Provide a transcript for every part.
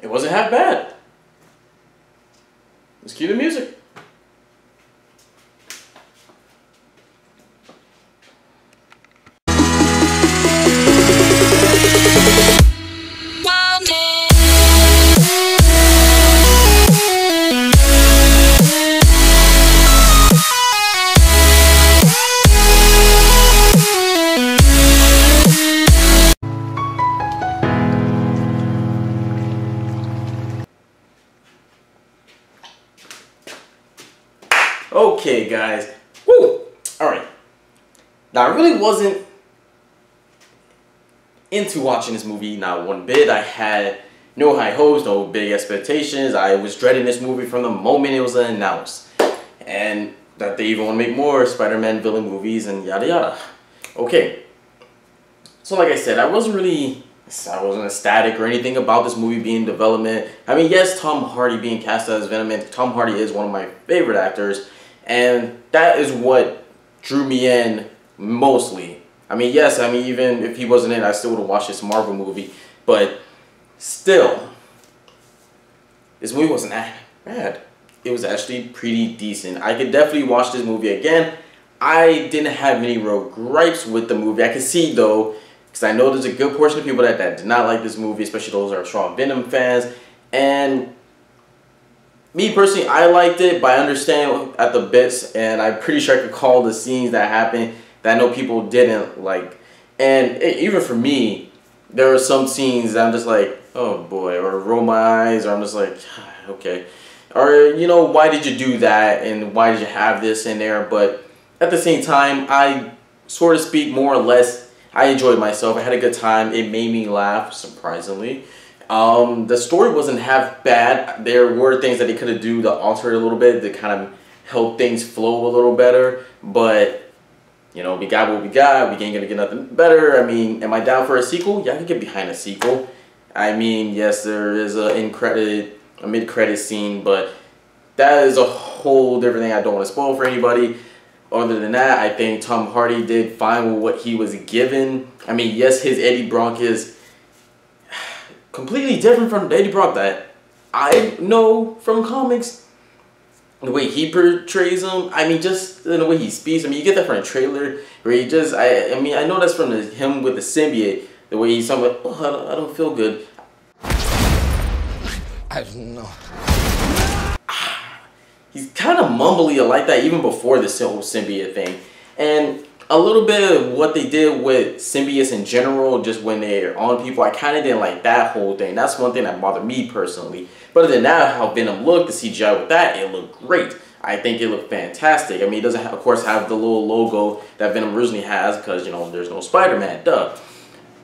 it wasn't half bad. Let's cue the music. Okay, guys. Woo! Alright. Now, I really wasn't into watching this movie, not one bit. I had no high hopes, no big expectations. I was dreading this movie from the moment it was announced. And that they even want to make more Spider-Man villain movies and yada yada. Okay. So like I said, I wasn't ecstatic or anything about this movie being in development. I mean, yes, Tom Hardy being cast as Venom, and Tom Hardy is one of my favorite actors. And that is what drew me in mostly. I mean, yes, I mean, even if he wasn't in, I still would have watched this Marvel movie. But still, this movie wasn't that bad. It was actually pretty decent. I could definitely watch this movie again. I didn't have any real gripes with the movie. I could see, though, because I know there's a good portion of people that did not like this movie, especially those that are strong Venom fans. And me personally, I liked it, but I understand at the bits, and I'm pretty sure I could call the scenes that happened that I know people didn't like. And even for me, there are some scenes that I'm just like, oh boy, or roll my eyes, or I'm just like, okay. Or, you know, why did you do that, and why did you have this in there? But at the same time, I sort of speak more or less, I enjoyed myself. I had a good time. It made me laugh, surprisingly. The story wasn't half bad. There were things that they could have do to alter it a little bit to kind of help things flow a little better. But, you know, we got what we got. We ain't gonna get nothing better. I mean, am I down for a sequel? Yeah, I can get behind a sequel. I mean, yes, there is a mid-credit scene, but that is a whole different thing I don't want to spoil for anybody. Other than that, I think Tom Hardy did fine with what he was given. I mean, yes, his Eddie Brock is completely different from the Eddie Brock that I know from comics. The way he portrays him, I mean, just in the way he speaks. I mean, you get that from a trailer where he just, I mean, I know that's from him with the symbiote. The way he's somewhat, oh, I don't feel good. I don't know. He's kind of mumbly like that even before this whole symbiote thing. And a little bit of what they did with symbiotes in general, just when they're on people, I kind of didn't like that whole thing. That's one thing that bothered me personally. But other than that, how Venom looked, the CGI with that, it looked great. I think it looked fantastic. I mean, it doesn't, of course, have the little logo that Venom originally has because, you know, there's no Spider-Man, duh.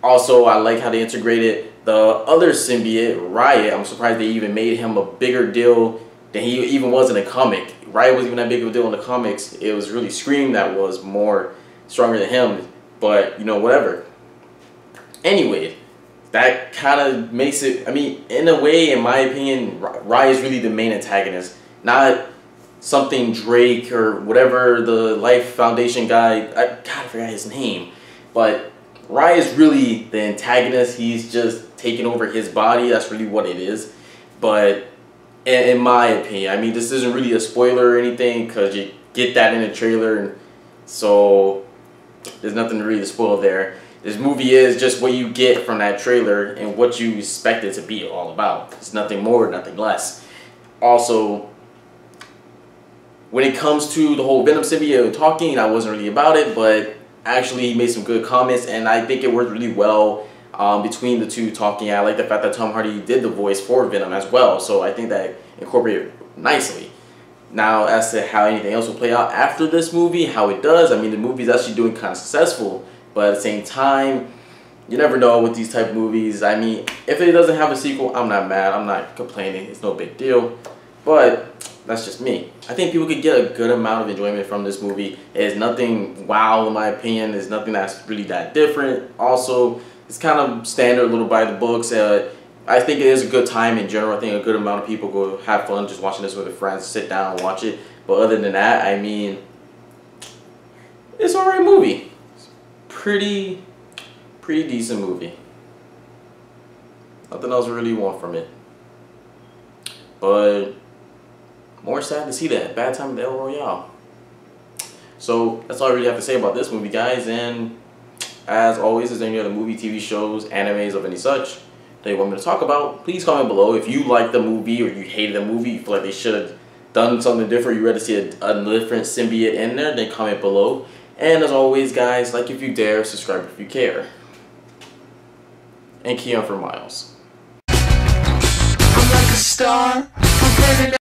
Also, I like how they integrated the other symbiote, Riot. I'm surprised they even made him a bigger deal than he even was in the comic. Riot wasn't even that big of a deal in the comics. It was really Scream that was more stronger than him, but you know, whatever. Anyway, that kind of makes it, I mean, in a way, in my opinion, Riot is really the main antagonist, not something Drake or whatever the Life Foundation guy, I forgot his name, but Riot is really the antagonist. He's just taking over his body. That's really what it is. But in my opinion, I mean, this isn't really a spoiler or anything because you get that in the trailer, and so there's nothing really to spoil there. This movie is just what you get from that trailer and what you expect it to be all about. It's nothing more, nothing less. Also, when it comes to the whole Venom symbiote talking, I wasn't really about it, but actually he made some good comments, and I think it worked really well between the two talking. I like the fact that Tom Hardy did the voice for Venom as well, so I think that incorporated nicely. Now, as to how anything else will play out after this movie, how it does, I mean, the movie's actually doing kind of successful, but at the same time, you never know with these type of movies. I mean, if it doesn't have a sequel, I'm not mad, I'm not complaining, it's no big deal, but that's just me. I think people could get a good amount of enjoyment from this movie. It's nothing wow in my opinion, it's nothing that's really that different. Also, it's kind of standard, a little by the books. I think it is a good time in general. I think a good amount of people go have fun just watching this with their friends, sit down and watch it. But other than that, I mean, it's an alright movie. It's pretty decent movie. Nothing else I really want from it. But more sad to see that. Bad time at the El Royale. So that's all I really have to say about this movie, guys. And as always, is there any other movie, TV shows, animes of any such that you want me to talk about? Please comment below. If you like the movie or you hated the movie, you feel like they should have done something different, you rather see a different symbiote in there, then comment below. And as always, guys, like if you dare, subscribe if you care. And key on for Miles. I'm like a star.